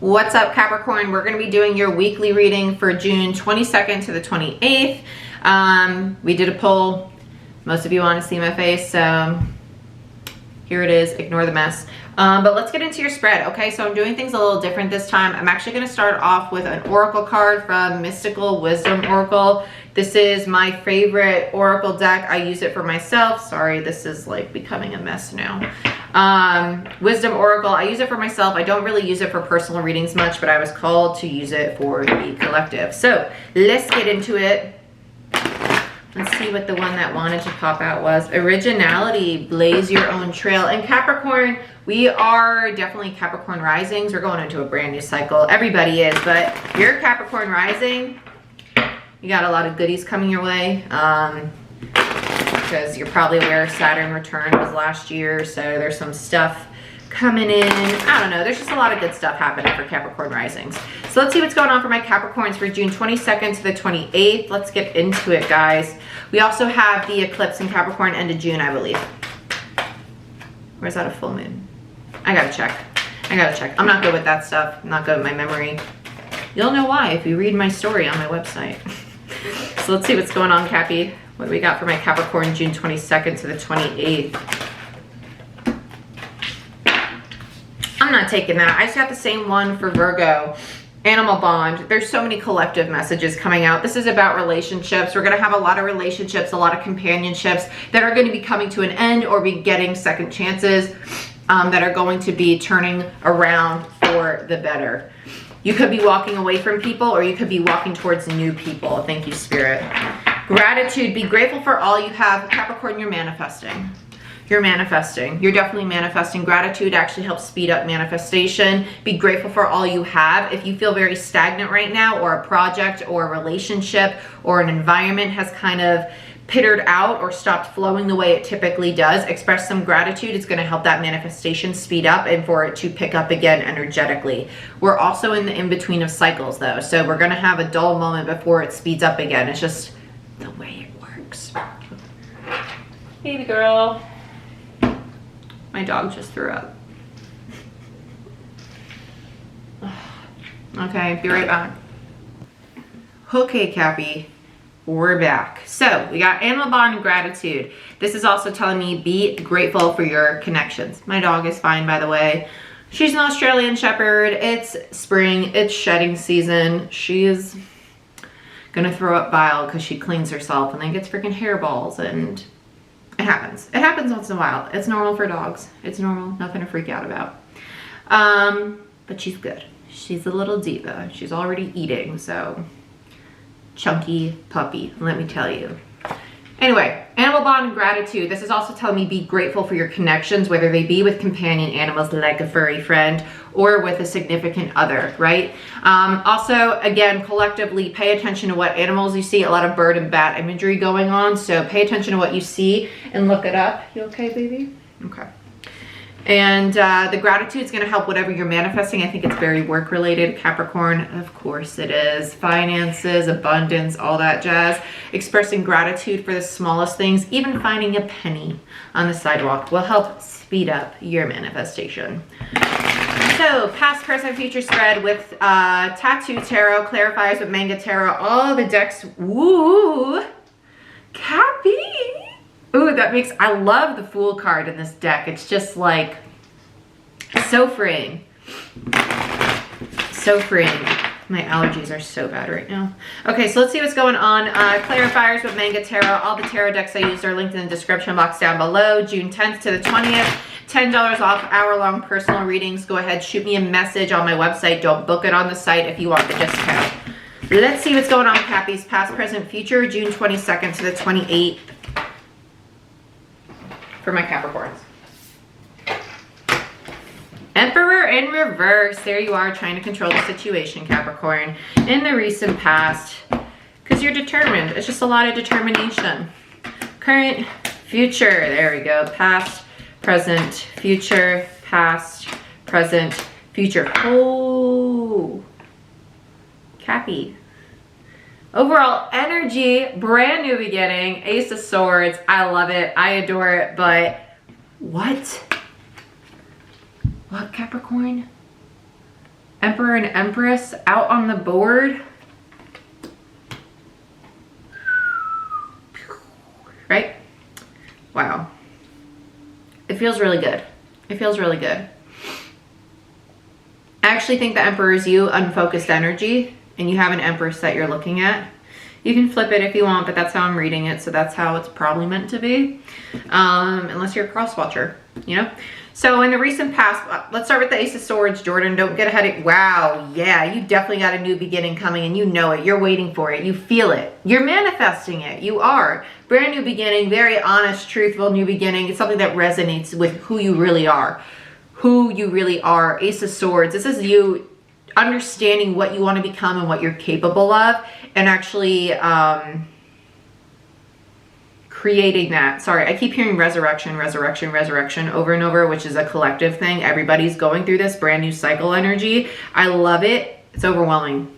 What's up, Capricorn? We're going to be doing your weekly reading for June 22nd to the 28th. We did a poll. Most of you want to see my face, so here it is. Ignore the mess. But let's get into your spread, okay? So I'm doing things a little different this time. I'm actually going to start off with an oracle card from Mystical Wisdom Oracle. This is my favorite oracle deck. I use it for myself. Sorry, this is like becoming a mess now. Wisdom Oracle, I use it for myself. I don't really use it for personal readings much, but I was called to use it for the collective. So let's get into it. Let's see what the one that wanted to pop out was. Originality, blaze your own trail. And Capricorn, we are definitely Capricorn risings. We're going into a brand new cycle. Everybody is, but you're Capricorn rising. You got a lot of goodies coming your way. Because you're probably aware Saturn return was last year, so there's some stuff coming in. I don't know, there's just a lot of good stuff happening for Capricorn risings. So let's see what's going on for my Capricorns for June 22nd to the 28th. Let's get into it, guys. We also have the eclipse in Capricorn end of June, I believe. Or is that a full moon? I gotta check. I'm not good with that stuff. I'm not good with my memory. You'll know why if you read my story on my website. So let's see what's going on, Capi. What do we got for my Capricorn June 22nd to the 28th? I'm not taking that. I just got the same one for Virgo. Animal bond. There's so many collective messages coming out. This is about relationships. We're going to have a lot of relationships, a lot of companionships that are going to be coming to an end or be getting second chances that are going to be turning around for the better. You could be walking away from people or you could be walking towards new people. Thank you, Spirit. Gratitude. Be grateful for all you have. Capricorn, you're manifesting. You're manifesting. You're definitely manifesting. Gratitude actually helps speed up manifestation. Be grateful for all you have. If you feel very stagnant right now, or a project or a relationship or an environment has kind of pittered out or stopped flowing the way it typically does, express some gratitude. It's going to help that manifestation speed up and for it to pick up again energetically. We're also in the in-between of cycles though, so we're going to have a dull moment before it speeds up again. It's just the way it works. Baby girl. My dog just threw up. Okay, be right back. Okay, Capi. We're back. So we got animal bond and gratitude. This is also telling me be grateful for your connections. My dog is fine, by the way. She's an Australian Shepherd. It's spring. It's shedding season. She is gonna throw up bile because she cleans herself and then gets freaking hairballs, and it happens. It happens once in a while. It's normal for dogs. It's normal. Nothing to freak out about. But she's good. She's a little diva. She's already eating, so chunky puppy, let me tell you. Anyway, animal bond and gratitude. This is also telling me be grateful for your connections, whether they be with companion animals like a furry friend or with a significant other, right? Also, again, collectively, pay attention to what animals you see. A lot of bird and bat imagery going on, so pay attention to what you see and look it up. You okay, baby? Okay. And the gratitude is going to help whatever you're manifesting. I think it's very work related. Capricorn, of course it is. Finances, abundance, all that jazz. Expressing gratitude for the smallest things, even finding a penny on the sidewalk will help speed up your manifestation. So past, present, future spread with Tattoo Tarot, clarifiers with Manga Tarot, all the decks. Woo! Capi! Ooh, that makes, I love the Fool card in this deck. It's just like, so freeing. So freeing. My allergies are so bad right now. Okay, so let's see what's going on. Clarifiers with Manga Tarot. All the tarot decks I used are linked in the description box down below. June 10th to the 20th. $10 off hour-long personal readings. Go ahead, shoot me a message on my website. Don't book it on the site if you want the discount. Let's see what's going on, Capi's past, present, future. June 22nd to the 28th. For my Capricorns. Emperor in reverse. There you are, trying to control the situation, Capricorn. In the recent past, because you're determined. It's just a lot of determination. Current, future. There we go. Past, present, future. Past, present, future. Oh, Capi. Overall energy, brand new beginning, Ace of Swords. I love it. I adore it. But what? What, Capricorn? Emperor and Empress out on the board. Right? Wow. It feels really good. It feels really good. I actually think the Emperor is you, unfocused energy, and you have an Empress that you're looking at. You can flip it if you want, but that's how I'm reading it, so that's how it's probably meant to be. Unless you're a cross-watcher, you know? So in the recent past, let's start with the Ace of Swords, Jordan. Don't get ahead of, wow, yeah, you definitely got a new beginning coming and you know it. You're waiting for it. You feel it. You're manifesting it. You are. Brand new beginning, very honest, truthful new beginning. It's something that resonates with who you really are. Who you really are. Ace of Swords. This is you understanding what you want to become and what you're capable of, and actually creating that. Sorry, I keep hearing resurrection, resurrection, resurrection over and over, which is a collective thing. Everybody's going through this brand new cycle energy. I love it. It's overwhelming.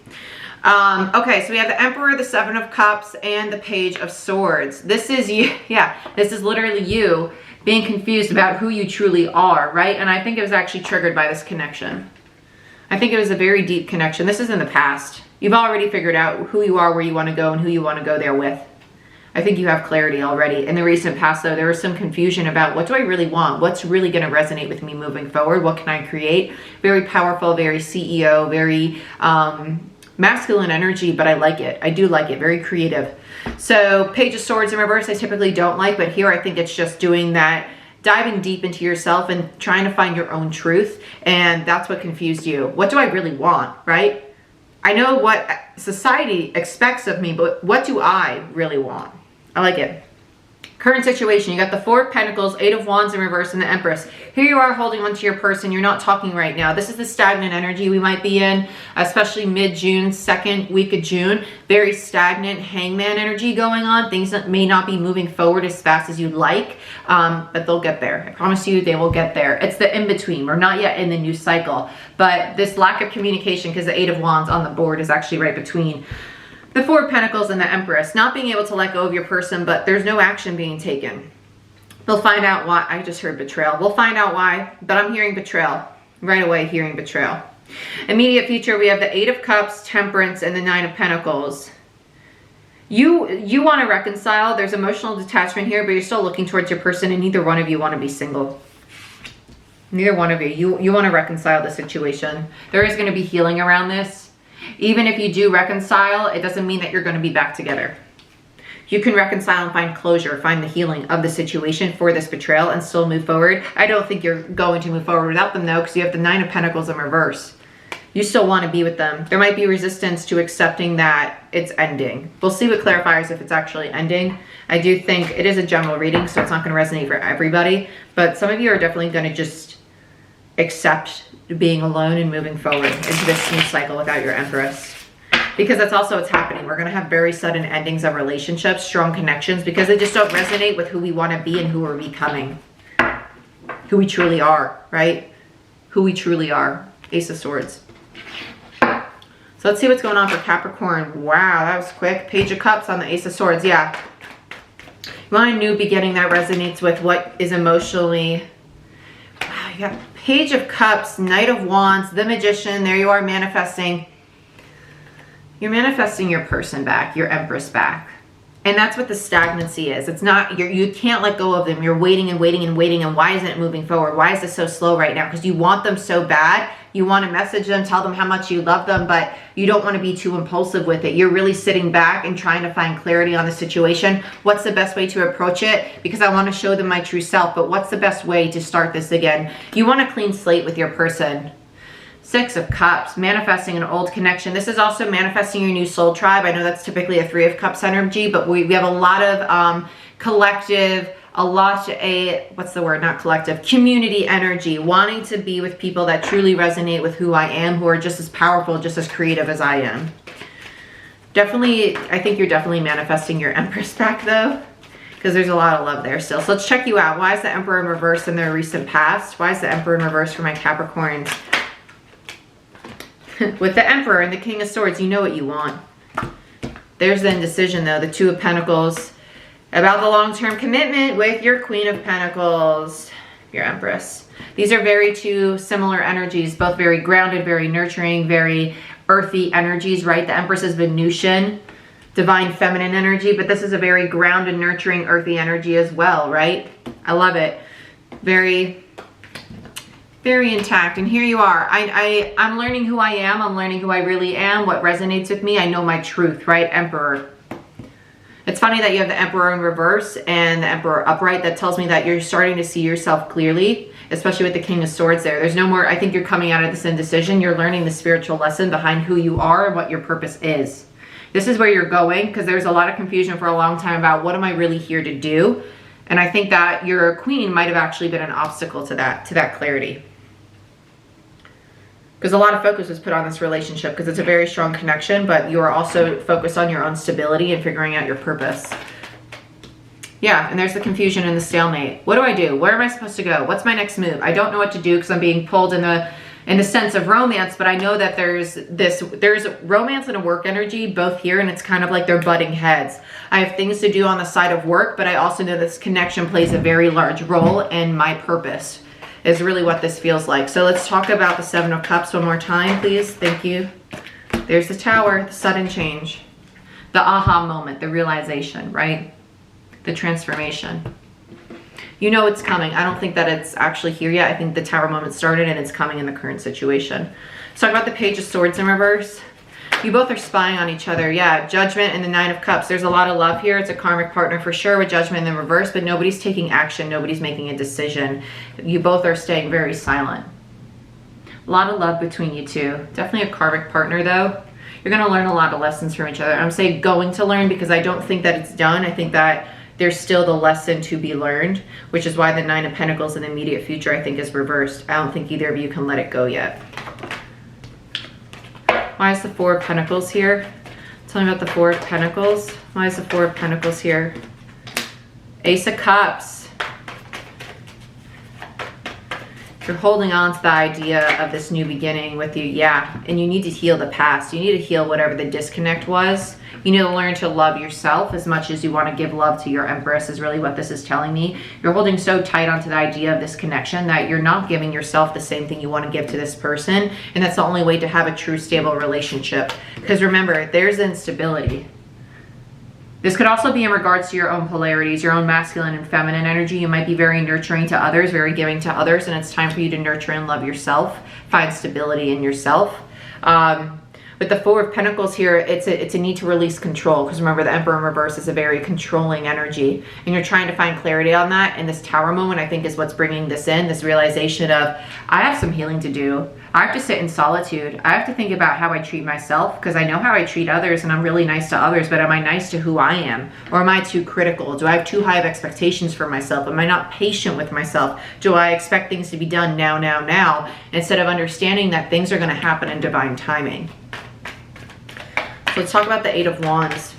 Okay, so we have the Emperor, the Seven of Cups, and the Page of Swords. This is you. Yeah, this is literally you being confused about who you truly are, right? And I think it was actually triggered by this connection. I think it was a very deep connection. This is in the past. You've already figured out who you are, where you want to go, and who you want to go there with. I think you have clarity already. In the recent past, though, there was some confusion about what do I really want? What's really going to resonate with me moving forward? What can I create? Very powerful, very CEO, very masculine energy, but I like it. I do like it. Very creative. So Page of Swords in reverse, I typically don't like, but here I think it's just doing that, diving deep into yourself and trying to find your own truth. And that's what confused you. What do I really want, right? I know what society expects of me, but what do I really want? I like it. Current situation, you got the Four of Pentacles, Eight of Wands in reverse, and the Empress. Here you are holding on to your person. You're not talking right now. This is the stagnant energy we might be in, especially mid-June, second week of June. Very stagnant hangman energy going on. Things that may not be moving forward as fast as you'd like, but they'll get there. I promise you they will get there. It's the in-between. We're not yet in the new cycle, but this lack of communication, because the Eight of Wands on the board is actually right between the Four of Pentacles and the Empress. Not being able to let go of your person, but there's no action being taken. They'll find out why. I just heard betrayal. We'll find out why, but I'm hearing betrayal. Right away, hearing betrayal. Immediate future, we have the Eight of Cups, Temperance, and the Nine of Pentacles. You want to reconcile. There's emotional detachment here, but you're still looking towards your person, and neither one of you want to be single. Neither one of you. You want to reconcile the situation. There is going to be healing around this. Even if you do reconcile, it doesn't mean that you're going to be back together. You can reconcile and find closure, find the healing of the situation for this betrayal and still move forward. I don't think you're going to move forward without them though, because you have the Nine of Pentacles in reverse. You still want to be with them. There might be resistance to accepting that it's ending. We'll see what clarifies if it's actually ending. I do think it is a general reading, so it's not going to resonate for everybody, but some of you are definitely going to just accept being alone and moving forward into this new cycle without your Empress, because that's also what's happening. We're going to have very sudden endings of relationships, strong connections, because they just don't resonate with who we want to be and who we're becoming, who we truly are, right? Who we truly are. Ace of Swords. So let's see what's going on for Capricorn. Wow, that was quick. Page of Cups on the Ace of Swords. Yeah, you want a new beginning that resonates with what is emotionally. Wow, you got Page of Cups, Knight of Wands, the Magician. There you are manifesting. You're manifesting your person back, your Empress back. And that's what the stagnancy is. It's not, you can't let go of them. You're waiting and waiting and waiting. And why isn't it moving forward? Why is this so slow right now? Because you want them so bad. You want to message them, tell them how much you love them, but you don't want to be too impulsive with it. You're really sitting back and trying to find clarity on the situation. What's the best way to approach it? Because I want to show them my true self, but what's the best way to start this again? You want a clean slate with your person. Six of Cups, manifesting an old connection. This is also manifesting your new soul tribe. I know that's typically a Three of Cups energy, but we have a lot of collective, what's the word, not collective, community energy, wanting to be with people that truly resonate with who I am, who are just as powerful, just as creative as I am. Definitely, I think you're definitely manifesting your Empress back though, because there's a lot of love there still. So let's check you out. Why is the Emperor in reverse in their recent past? Why is the Emperor in reverse for my Capricorns? With the Emperor and the King of Swords, you know what you want. There's the indecision though, the Two of Pentacles. About the long-term commitment with your Queen of Pentacles. your Empress. These are very two similar energies, both very grounded, very nurturing, very earthy energies, right? The Empress is Venusian, divine feminine energy, but this is a very grounded, nurturing, earthy energy as well, right? I love it. Very, very intact. And here you are. I'm learning who I am. I'm learning who I really am, what resonates with me. I know my truth, right? Emperor. It's funny that you have the Emperor in reverse and the Emperor upright. That tells me that you're starting to see yourself clearly, especially with the King of Swords there. There's no more, I think you're coming out of this indecision. You're learning the spiritual lesson behind who you are and what your purpose is. This is where you're going, because there's a lot of confusion for a long time about what am I really here to do? And I think that your queen might have actually been an obstacle to that clarity. Because a lot of focus was put on this relationship because it's a very strong connection, but you are also focused on your own stability and figuring out your purpose. Yeah, and there's the confusion and the stalemate. What do I do? Where am I supposed to go? What's my next move? I don't know what to do because I'm being pulled in the sense of romance, but I know that there's romance and a work energy both here, and it's kind of like they're butting heads. I have things to do on the side of work, but I also know this connection plays a very large role in my purpose. Is really what this feels like. So let's talk about the Seven of Cups one more time, please. Thank you. There's the Tower, the sudden change, the aha moment, the realization, right? The transformation. You know it's coming. I don't think that it's actually here yet. I think the Tower moment started and it's coming in the current situation. Let's talk about the Page of Swords in reverse. You both are spying on each other. Yeah, Judgment and the Nine of Cups. There's a lot of love here. It's a karmic partner for sure with Judgment in the reverse, but nobody's taking action. Nobody's making a decision. You both are staying very silent. A lot of love between you two. Definitely a karmic partner though. You're going to learn a lot of lessons from each other. I'm saying going to learn because I don't think that it's done. I think that there's still the lesson to be learned, which is why the Nine of Pentacles in the immediate future I think is reversed. I don't think either of you can let it go yet. Why is the Four of Pentacles here? Tell me about the Four of Pentacles. Why is the Four of Pentacles here? Ace of Cups. You're holding on to the idea of this new beginning with you, yeah. And you need to heal the past. You need to heal whatever the disconnect was. You need to learn to love yourself as much as you want to give love to your Empress is really what this is telling me. You're holding so tight onto the idea of this connection that you're not giving yourself the same thing you want to give to this person. And that's the only way to have a true stable relationship. Because remember, there's instability. This could also be in regards to your own polarities, your own masculine and feminine energy. You might be very nurturing to others, very giving to others, and it's time for you to nurture and love yourself. Find stability in yourself. With the Four of Pentacles here, it's a need to release control, because remember the Emperor in reverse is a very controlling energy, and you're trying to find clarity on that. And this Tower moment I think is what's bringing this in, this realization of I have some healing to do. I have to sit in solitude. I have to think about how I treat myself, because I know how I treat others and I'm really nice to others, but am I nice to who I am? Or am I too critical? Do I have too high of expectations for myself? Am I not patient with myself? Do I expect things to be done now, instead of understanding that things are going to happen in divine timing? So let's talk about the Eight of Wands.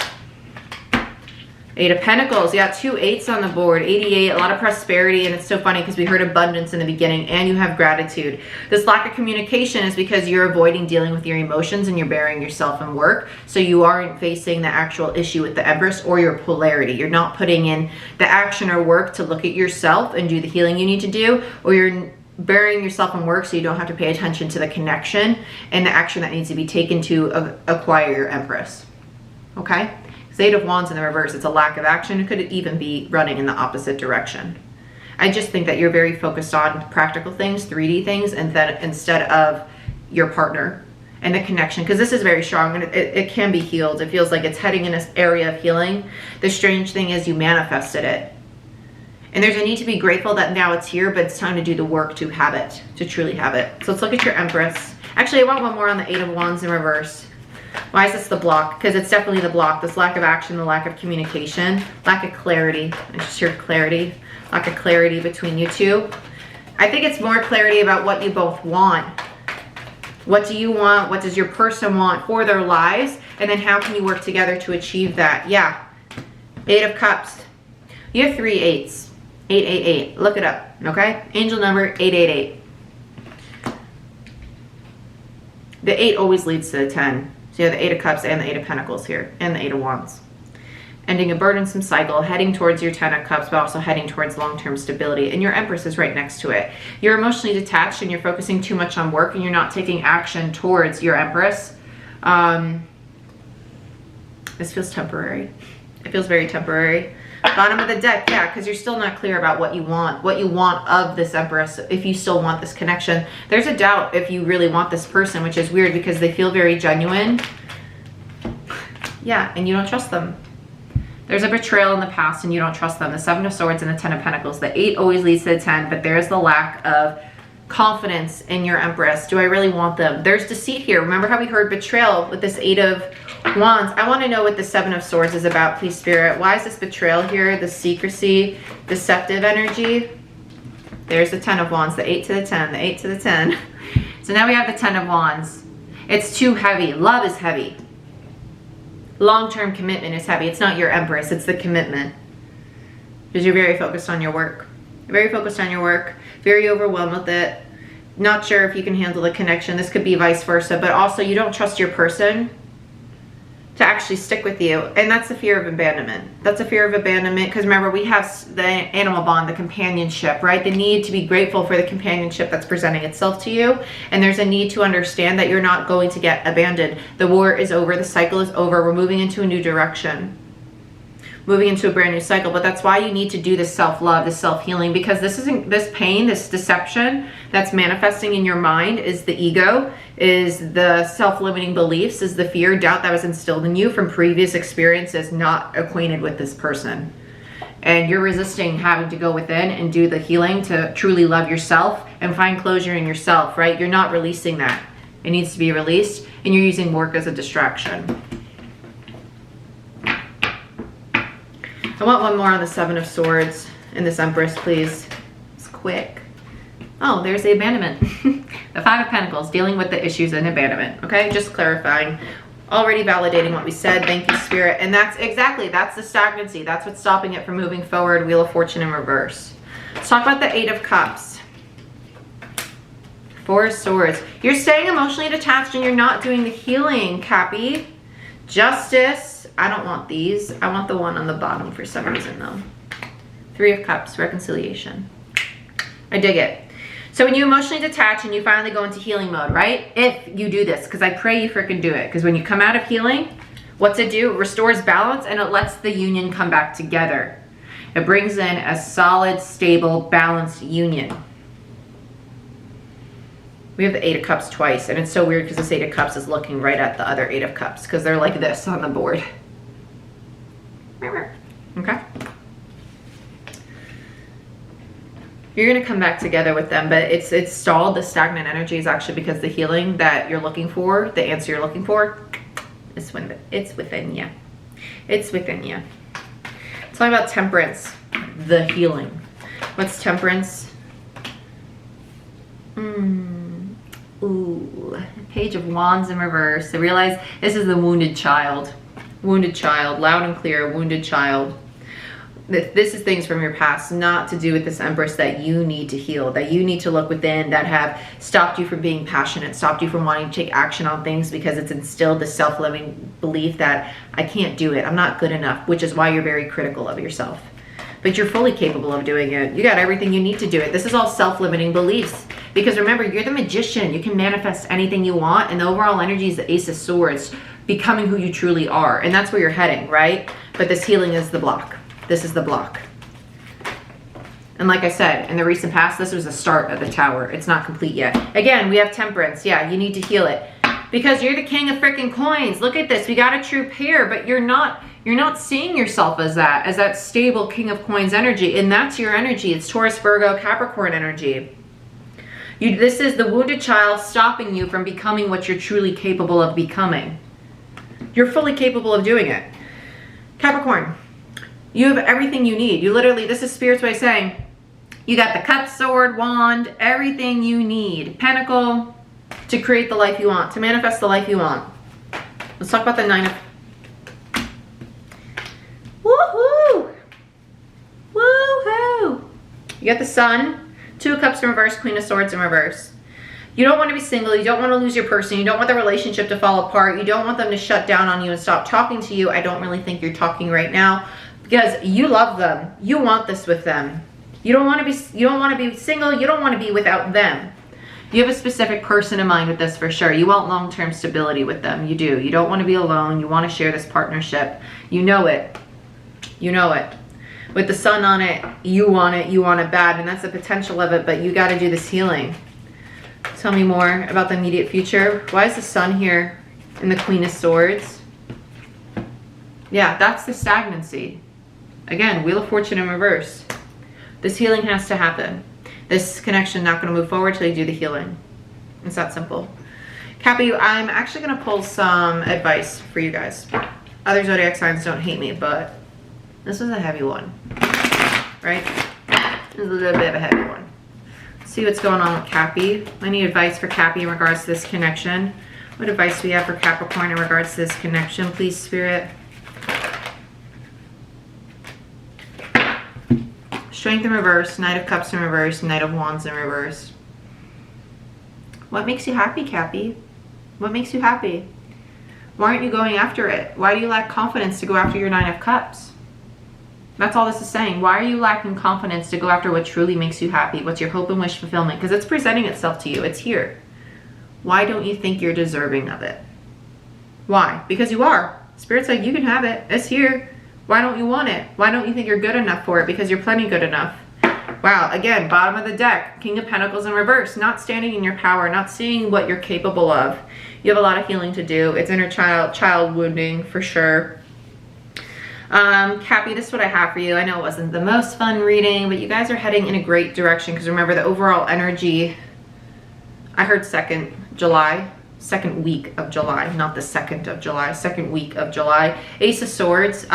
Eight of Pentacles. Yeah, 2 8s on the board. 88, a lot of prosperity. And it's so funny because we heard abundance in the beginning and you have gratitude. This lack of communication is because you're avoiding dealing with your emotions and you're burying yourself in work. So you aren't facing the actual issue with the Empress or your polarity. You're not putting in the action or work to look at yourself and do the healing you need to do, or you're burying yourself in work so you don't have to pay attention to the connection and the action that needs to be taken to acquire your Empress. Okay? Because Eight of Wands in the reverse, it's a lack of action. It could even be running in the opposite direction. I just think that you're very focused on practical things, 3D things, and that instead of your partner and the connection, because this is very strong and it can be healed. It feels like it's heading in this area of healing. The strange thing is you manifested it. And there's a need to be grateful that now it's here, but it's time to do the work to have it, to truly have it. So let's look at your Empress. Actually, I want one more on the Eight of Wands in reverse. Why is this the block? Because it's definitely the block. This lack of action, the lack of communication, lack of clarity. I just hear clarity. Lack of clarity between you two. I think it's more clarity about what you both want. What do you want? What does your person want for their lives? And then how can you work together to achieve that? Yeah. Eight of Cups. You have 3 8s. 888. Look it up, okay? Angel number 888. The 8 always leads to the 10. So you have the 8 of Cups and the 8 of Pentacles here, and the 8 of Wands. ending a burdensome cycle, heading towards your 10 of Cups, but also heading towards long-term stability. And your Empress is right next to it. You're emotionally detached and you're focusing too much on work and you're not taking action towards your Empress. This feels temporary. It feels very temporary. Bottom of the deck, yeah, because you're still not clear about what you want of this Empress, if you still want this connection. There's a doubt if you really want this person, which is weird because they feel very genuine. Yeah, and you don't trust them. There's a betrayal in the past and you don't trust them. The 7 of Swords and the 10 of Pentacles. The 8 always leads to the 10, but there's the lack of confidence in your Empress. Do I really want them? There's deceit here. Remember how we heard betrayal with this 8 of Wands? I want to know what the 7 of Swords is about, please, Spirit. Why is this betrayal here? The secrecy, deceptive energy. There's the 10 of Wands, the 8 to the 10, the 8 to the 10. So now we have the 10 of Wands. It's too heavy. Love is heavy. Long-term commitment is heavy. It's not your Empress, it's the commitment. Because you're very focused on your work. You're very focused on your work, very overwhelmed with it. Not sure if you can handle the connection. This could be vice versa, but also you don't trust your person to actually stick with you. And that's the fear of abandonment. That's a fear of abandonment because remember, we have the animal bond, the companionship, right? The need to be grateful for the companionship that's presenting itself to you. And there's a need to understand that you're not going to get abandoned. The war is over. The cycle is over. We're moving into a new direction. Moving into a brand new cycle. But that's why you need to do this self-love, this self-healing, because this pain, this deception that's manifesting in your mind is the ego, is the self-limiting beliefs, is the fear, doubt that was instilled in you from previous experiences not acquainted with this person. And you're resisting having to go within and do the healing to truly love yourself and find closure in yourself, right? You're not releasing that. It needs to be released, and you're using work as a distraction. I want one more on the 7 of Swords and this Empress, please. It's quick. Oh, there's the abandonment. The 5 of Pentacles, dealing with the issues in abandonment. Okay, just clarifying. Already validating what we said. Thank you, Spirit. And that's exactly, that's the stagnancy. That's what's stopping it from moving forward. Wheel of Fortune in reverse. Let's talk about the 8 of Cups. 4 of Swords. You're staying emotionally detached and you're not doing the healing, Capi. Justice. I don't want these. I want the one on the bottom for some reason though. 3 of Cups, reconciliation. I dig it. So when you emotionally detach and you finally go into healing mode, right? If you do this, because I pray you freaking do it. Because when you come out of healing, what's it do? It restores balance and it lets the union come back together. It brings in a solid, stable, balanced union. We have the 8 of Cups twice, and it's so weird because this 8 of Cups is looking right at the other 8 of Cups because they're like this on the board. Okay. You're going to come back together with them, but it's stalled. The stagnant energy is actually because the healing that you're looking for, the answer you're looking for, it's within you. It's within you. It's all about temperance, the healing. What's temperance? Ooh, Page of Wands in reverse. I realize this is the wounded child. Wounded child, loud and clear, wounded child. This is things from your past, not to do with this Empress that you need to heal, that you need to look within, that have stopped you from being passionate, stopped you from wanting to take action on things because it's instilled the self-limiting belief that I can't do it, I'm not good enough, which is why you're very critical of yourself. But you're fully capable of doing it. You got everything you need to do it. This is all self-limiting beliefs. Because remember, you're the magician. You can manifest anything you want, and the overall energy is the Ace of Swords, becoming who you truly are. And that's where you're heading, right? But this healing is the block. This is the block. And like I said, in the recent past, this was the start of the tower. It's not complete yet. Again, we have temperance. Yeah, you need to heal it. Because you're the king of freaking coins. Look at this. We got a true pair, but you're not seeing yourself as that stable king of coins energy. And that's your energy. It's Taurus, Virgo, Capricorn energy. This is the wounded child stopping you from becoming what you're truly capable of becoming. You're fully capable of doing it. Capricorn, you have everything you need. You literally, this is Spirit's way of saying, you got the cup, sword, wand, everything you need. Pentacle to create the life you want, to manifest the life you want. Let's talk about the 9 of... Woohoo! Woohoo! You got the Sun, 2 of Cups in reverse, Queen of Swords in reverse. You don't want to be single. You don't want to lose your person. You don't want the relationship to fall apart. You don't want them to shut down on you and stop talking to you. I don't really think you're talking right now because you love them. You want this with them. You don't want to be single. You don't want to be without them. You have a specific person in mind with this for sure. You want long-term stability with them. You do. You don't want to be alone. You want to share this partnership. You know it. You know it. With the sun on it, you want it. You want it bad, and that's the potential of it, but you got to do this healing. Tell me more about the immediate future. Why is the sun here in the Queen of Swords? Yeah, that's the stagnancy. Again, Wheel of Fortune in reverse. This healing has to happen. This connection not going to move forward till you do the healing. It's that simple. Capi, I'm actually going to pull some advice for you guys. Other zodiac signs don't hate me, but this is a heavy one. Right? This is a little bit of a heavy one. Let's see what's going on with Capi. I need advice for Capi in regards to this connection. What advice do we have for Capricorn in regards to this connection, please, Spirit? Strength in reverse, Knight of Cups in reverse, Knight of Wands in reverse. What makes you happy, Capi? What makes you happy? Why aren't you going after it? Why do you lack confidence to go after your Nine of Cups? That's all this is saying. Why are you lacking confidence to go after what truly makes you happy? What's your hope and wish fulfillment? Because it's presenting itself to you. It's here. Why don't you think you're deserving of it? Why? Because you are. Spirit's like, you can have it. It's here. Why don't you want it? Why don't you think you're good enough for it? Because you're plenty good enough. Wow, again, bottom of the deck, King of Pentacles in reverse, not standing in your power, not seeing what you're capable of. You have a lot of healing to do. It's inner child wounding for sure. Capi, this is what I have for you. I know it wasn't the most fun reading, but you guys are heading in a great direction because remember the overall energy, I heard second week of July, not the 2nd of July, second week of July. Ace of Swords,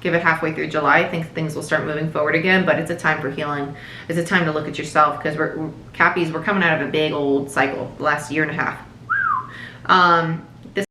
give it halfway through July. I think things will start moving forward again, but it's a time for healing. It's a time to look at yourself because we're coming out of a big old cycle the last year and a half.